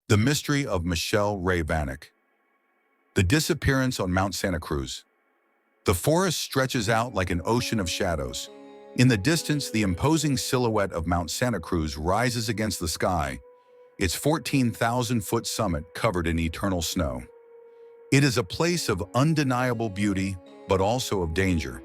The mystery of Rae Vanek. The disappearance on Mount Santa Cruz. The forest stretches out like an ocean of shadows. In the distance, the imposing silhouette of Mount Santa Cruz rises against the sky, its 14,000-foot summit covered in eternal snow. It is a place of undeniable beauty, but also of danger.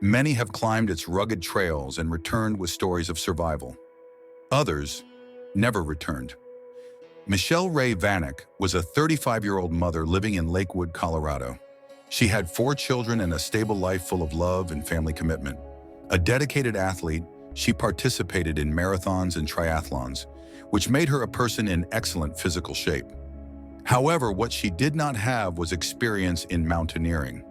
Many have climbed its rugged trails and returned with stories of survival. Others never returned. Rae Vanek was a 35-year-old mother living in Lakewood, Colorado. She had 4 children and a stable life full of love and family commitment. A dedicated athlete, she participated in marathons and triathlons, which made her a person in excellent physical shape. However, what she did not have was experience in mountaineering.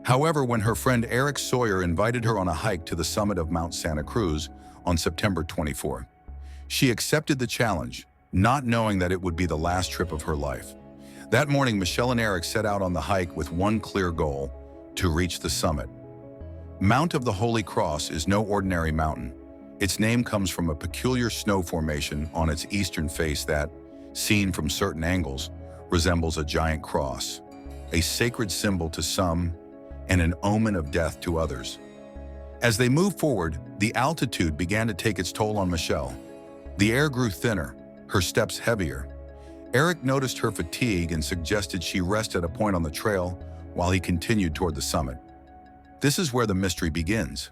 However, when her friend Eric Sawyer invited her on a hike to the summit of Mount Santa Cruz on September 24, she accepted the challenge, not knowing that it would be the last trip of her life. That morning, Michelle and Eric set out on the hike with one clear goal: to reach the summit. Mount of the Holy Cross is no ordinary mountain. Its name comes from a peculiar snow formation on its eastern face that, seen from certain angles, resembles a giant cross, a sacred symbol to some and an omen of death to others. As they moved forward, the altitude began to take its toll on Michelle. The air grew thinner, her steps heavier. Eric noticed her fatigue and suggested she rest at a point on the trail while he continued toward the summit. This is where the mystery begins.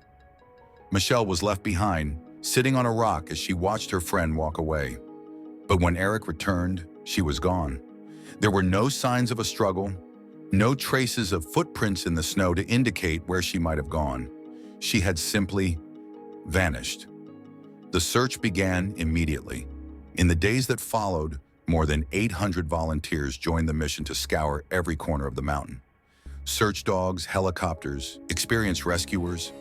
Michelle was left behind, sitting on a rock as she watched her friend walk away. But when Eric returned, she was gone. There were no signs of a struggle, no traces of footprints in the snow to indicate where she might have gone. She had simply vanished. The search began immediately. In the days that followed, more than 800 volunteers joined the mission to scour every corner of the mountain. Search dogs, helicopters, experienced rescuers,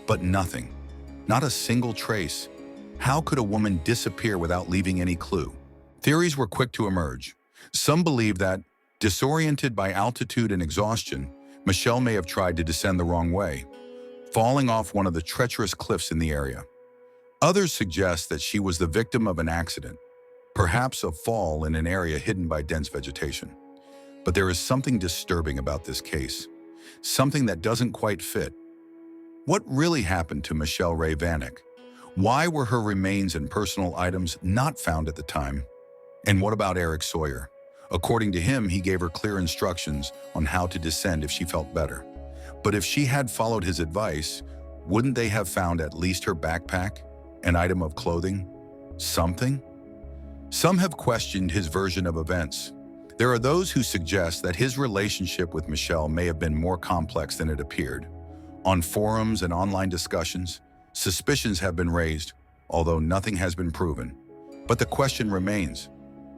but nothing. Not a single trace. How could a woman disappear without leaving any clue? Theories were quick to emerge. Some believed that, disoriented by altitude and exhaustion, Michelle may have tried to descend the wrong way, falling off one of the treacherous cliffs in the area. Others suggest that she was the victim of an accident, perhaps a fall in an area hidden by dense vegetation. But there is something disturbing about this case, something that doesn't quite fit. What really happened to Rae Vanek? Why were her remains and personal items not found at the time? And what about Eric Sawyer? According to him, he gave her clear instructions on how to descend if she felt better. But if she had followed his advice, wouldn't they have found at least her backpack, an item of clothing, something? Some have questioned his version of events. There are those who suggest that his relationship with Michelle may have been more complex than it appeared. On forums and online discussions, suspicions have been raised, although nothing has been proven. But the question remains: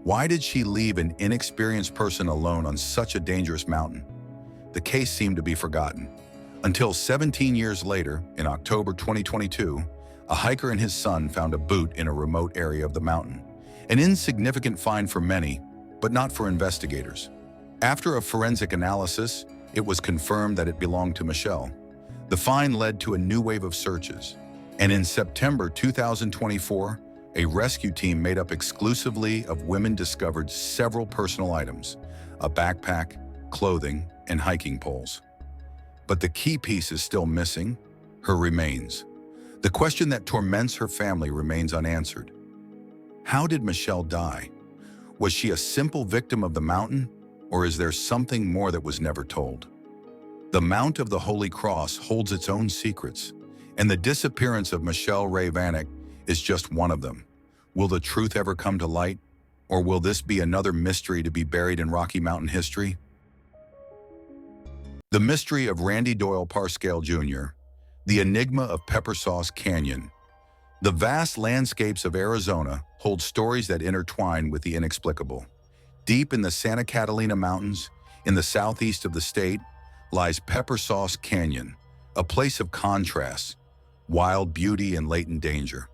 why did she leave an inexperienced person alone on such a dangerous mountain? The case seemed to be forgotten, until 17 years later, in October 2022, a hiker and his son found a boot in a remote area of the mountain. An insignificant find for many, but not for investigators. After a forensic analysis, it was confirmed that it belonged to Michelle. The find led to a new wave of searches, and in September 2024, a rescue team made up exclusively of women discovered several personal items: a backpack, clothing, and hiking poles. But the key piece is still missing: her remains. The question that torments her family remains unanswered. How did Michelle die? Was she a simple victim of the mountain, or is there something more that was never told? The Mount of the Holy Cross holds its own secrets, and the disappearance of Rae Vanek is just one of them. Will the truth ever come to light, or will this be another mystery to be buried in Rocky Mountain history? The mystery of Doyle Parscale Jr., the enigma of Peppersauce Canyon. The vast landscapes of Arizona hold stories that intertwine with the inexplicable. Deep in the Santa Catalina Mountains, in the southeast of the state, lies Peppersauce Canyon, a place of contrasts, wild beauty and latent danger.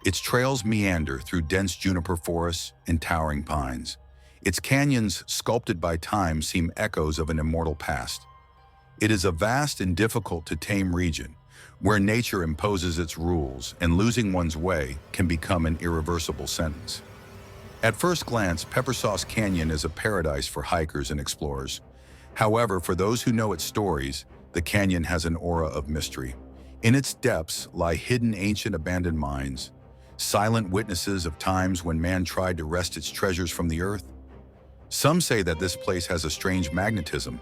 Its trails meander through dense juniper forests and towering pines. Its canyons, sculpted by time, seem echoes of an immortal past. It is a vast and difficult to tame region, where nature imposes its rules and losing one's way can become an irreversible sentence. At first glance, Peppersauce Canyon is a paradise for hikers and explorers. However, for those who know its stories, the canyon has an aura of mystery. In its depths lie hidden ancient abandoned mines, silent witnesses of times when man tried to wrest its treasures from the earth. Some say that this place has a strange magnetism,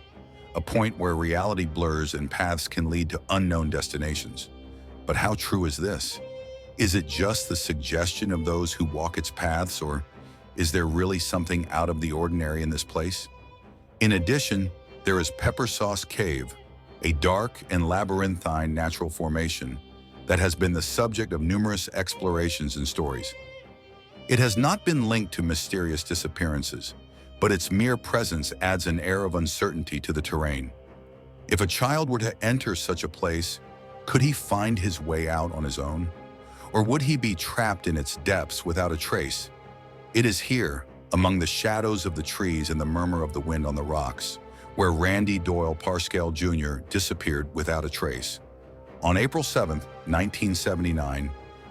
a point where reality blurs and paths can lead to unknown destinations. But how true is this? Is it just the suggestion of those who walk its paths, or is there really something out of the ordinary in this place? In addition, there is Peppersauce Cave, a dark and labyrinthine natural formation that has been the subject of numerous explorations and stories. It has not been linked to mysterious disappearances, but its mere presence adds an air of uncertainty to the terrain. If a child were to enter such a place, could he find his way out on his own? Or would he be trapped in its depths without a trace? It is here, among the shadows of the trees and the murmur of the wind on the rocks, where Randy Doyle Parscale Jr. disappeared without a trace. On April 7, 1979,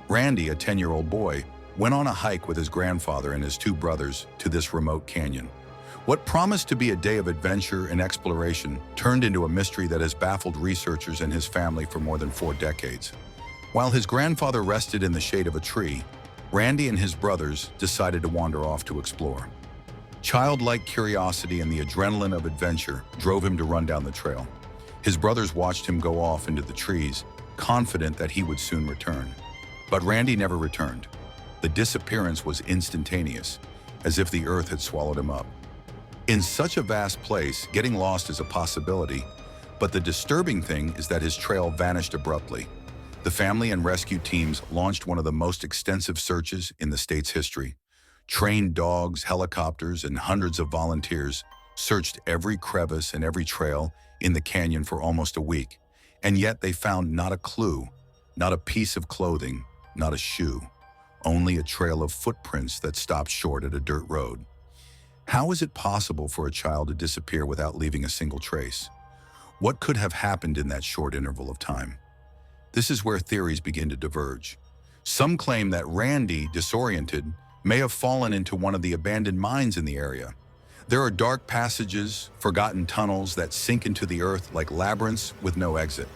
Randy, a 10-year-old boy, went on a hike with his grandfather and his two brothers to this remote canyon. What promised to be a day of adventure and exploration turned into a mystery that has baffled researchers and his family for more than 4 decades. While his grandfather rested in the shade of a tree, Randy and his brothers decided to wander off to explore. Childlike curiosity and the adrenaline of adventure drove him to run down the trail. His brothers watched him go off into the trees, confident that he would soon return. But Randy never returned. The disappearance was instantaneous, as if the earth had swallowed him up. In such a vast place, getting lost is a possibility, but the disturbing thing is that his trail vanished abruptly. The family and rescue teams launched one of the most extensive searches in the state's history. Trained dogs, helicopters, and hundreds of volunteers searched every crevice and every trail in the canyon for almost a week, and yet they found not a clue, not a piece of clothing, not a shoe, only a trail of footprints that stopped short at a dirt road. How is it possible for a child to disappear without leaving a single trace? What could have happened in that short interval of time? This is where theories begin to diverge. Some claim that Randy, disoriented, may have fallen into one of the abandoned mines in the area. There are dark passages, forgotten tunnels that sink into the earth like labyrinths with no exit.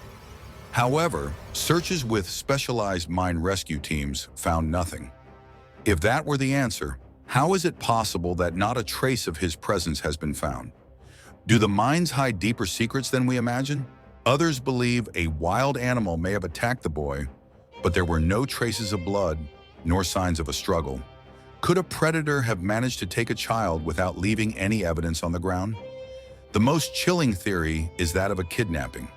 However, searches with specialized mine rescue teams found nothing. If that were the answer, how is it possible that not a trace of his presence has been found? Do the mines hide deeper secrets than we imagine? Others believe a wild animal may have attacked the boy, but there were no traces of blood, nor signs of a struggle. Could a predator have managed to take a child without leaving any evidence on the ground? The most chilling theory is that of a kidnapping.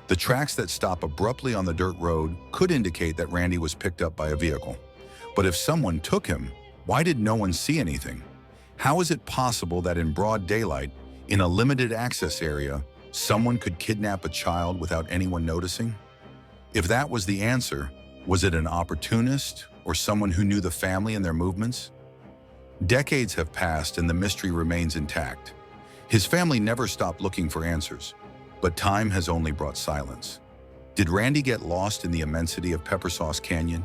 The tracks that stop abruptly on the dirt road could indicate that Randy was picked up by a vehicle. But if someone took him, why did no one see anything? How is it possible that in broad daylight, in a limited access area, someone could kidnap a child without anyone noticing? If that was the answer, was it an opportunist or someone who knew the family and their movements? Decades have passed and the mystery remains intact. His family never stopped looking for answers, but time has only brought silence. Did Randy get lost in the immensity of Peppersauce Canyon?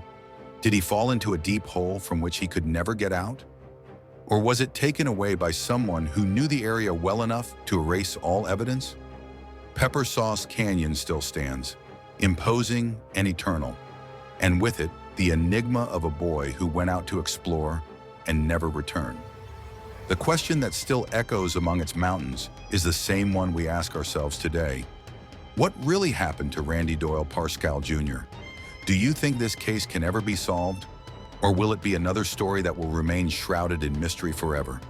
Did he fall into a deep hole from which he could never get out? Or was it taken away by someone who knew the area well enough to erase all evidence? Peppersauce Canyon still stands, imposing and eternal, and with it, the enigma of a boy who went out to explore and never returned. The question that still echoes among its mountains is the same one we ask ourselves today. What really happened to Randy Doyle Parscale Jr.? Do you think this case can ever be solved? Or will it be another story that will remain shrouded in mystery forever?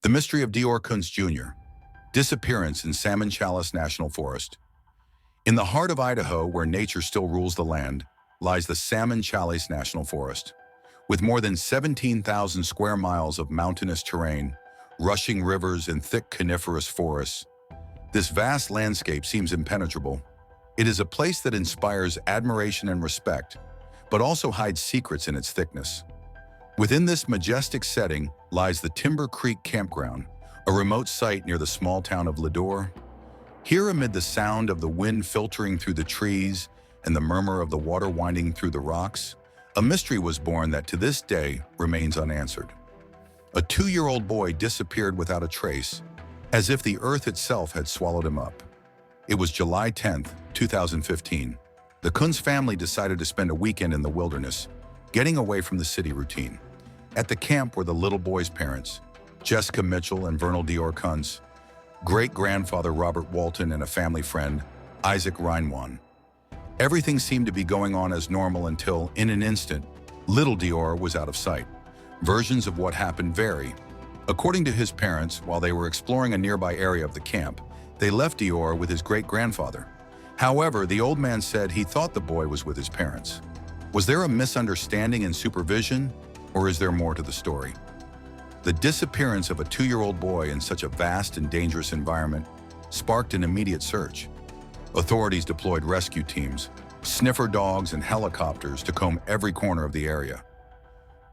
The mystery of DeOrr Kunz Jr. Disappearance in Salmon Chalice National Forest. In the heart of Idaho, where nature still rules the land, lies the Salmon Chalice National Forest. With more than 17,000 square miles of mountainous terrain, rushing rivers, and thick coniferous forests, this vast landscape seems impenetrable. It is a place that inspires admiration and respect, but also hides secrets in its thickness. Within this majestic setting lies the Timber Creek Campground, a remote site near the small town of DeOrr. Here, amid the sound of the wind filtering through the trees and the murmur of the water winding through the rocks, A mystery was born that to this day remains unanswered. A 2-year-old boy disappeared without a trace, as if the earth itself had swallowed him up. It was July 10, 2015. The Kunz family decided to spend a weekend in the wilderness, getting away from the city routine. At the camp were the little boy's parents, Jessica Mitchell and Vernal DeOrr Kunz, great-grandfather Robert Walton, and a family friend, Isaac Reinwan. Everything seemed to be going on as normal until, in an instant, little DeOrr was out of sight. Versions of what happened vary. According to his parents, while they were exploring a nearby area of the camp, they left DeOrr with his great-grandfather. However, the old man said he thought the boy was with his parents. Was there a misunderstanding in supervision, or is there more to the story? The disappearance of a 2-year-old boy in such a vast and dangerous environment sparked an immediate search. Authorities deployed rescue teams, sniffer dogs, and helicopters to comb every corner of the area.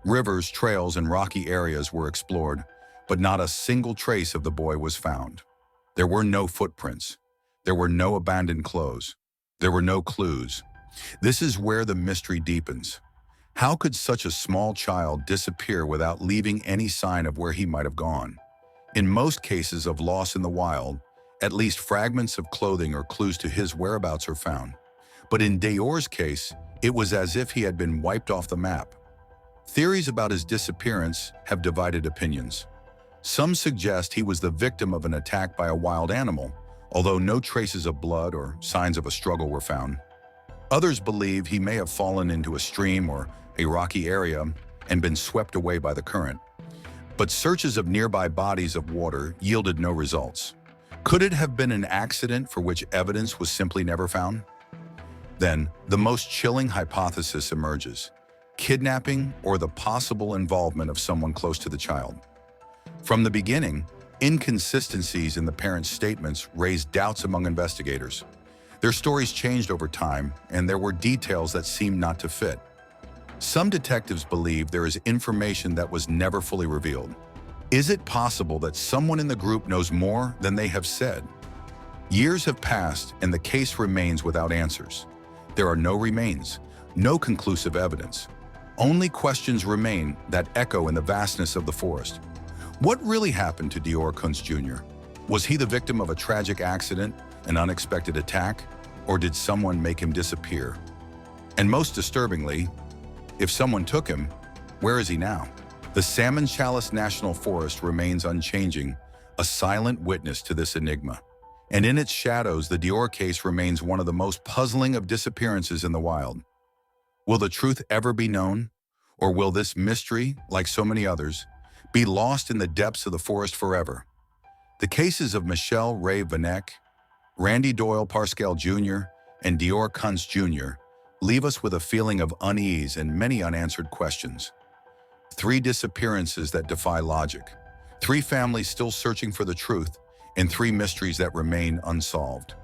Rivers, trails, and rocky areas were explored, but not a single trace of the boy was found. There were no footprints. There were no abandoned clothes. There were no clues. This is where the mystery deepens. How could such a small child disappear without leaving any sign of where he might have gone? In most cases of loss in the wild, at least fragments of clothing or clues to his whereabouts are found. But in DeOrr's case, it was as if he had been wiped off the map. Theories about his disappearance have divided opinions. Some suggest he was the victim of an attack by a wild animal, although no traces of blood or signs of a struggle were found. Others believe he may have fallen into a stream or a rocky area and been swept away by the current. But searches of nearby bodies of water yielded no results. Could it have been an accident for which evidence was simply never found? Then, the most chilling hypothesis emerges: kidnapping or the possible involvement of someone close to the child. From the beginning, inconsistencies in the parents' statements raised doubts among investigators. Their stories changed over time, and there were details that seemed not to fit. Some detectives believe there is information that was never fully revealed. Is it possible that someone in the group knows more than they have said? Years have passed, and the case remains without answers. There are no remains, no conclusive evidence. Only questions remain that echo in the vastness of the forest. What really happened to DeOrr Kunz Jr.? Was he the victim of a tragic accident, an unexpected attack, or did someone make him disappear? And most disturbingly, if someone took him, where is he now? The Salmon Chalice National Forest remains unchanging, a silent witness to this enigma. And in its shadows, the DeOrr case remains one of the most puzzling of disappearances in the wild. Will the truth ever be known? Or will this mystery, like so many others, be lost in the depths of the forest forever? The cases of Rae Vanek, Doyle Parscale Jr., and DeOrr Kunz Jr. leave us with a feeling of unease and many unanswered questions. 3 disappearances that defy logic, 3 families still searching for the truth, and 3 mysteries that remain unsolved.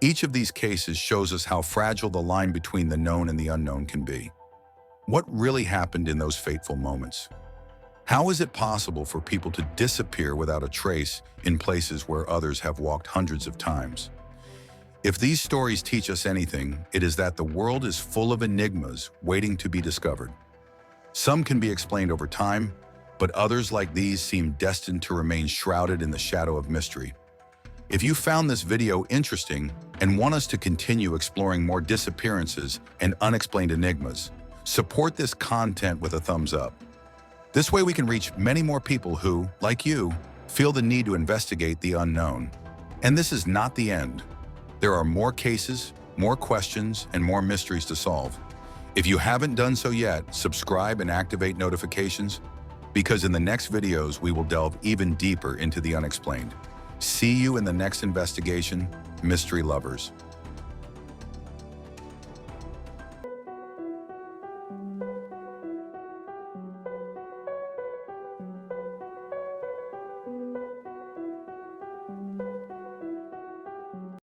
Each of these cases shows us how fragile the line between the known and the unknown can be. What really happened in those fateful moments? How is it possible for people to disappear without a trace in places where others have walked hundreds of times? If these stories teach us anything, it is that the world is full of enigmas waiting to be discovered. Some can be explained over time, but others like these seem destined to remain shrouded in the shadow of mystery. If you found this video interesting and want us to continue exploring more disappearances and unexplained enigmas, support this content with a thumbs up. This way we can reach many more people who, like you, feel the need to investigate the unknown. And this is not the end. There are more cases, more questions, and more mysteries to solve. If you haven't done so yet, subscribe and activate notifications, because in the next videos we will delve even deeper into the unexplained. See you in the next investigation, mystery lovers.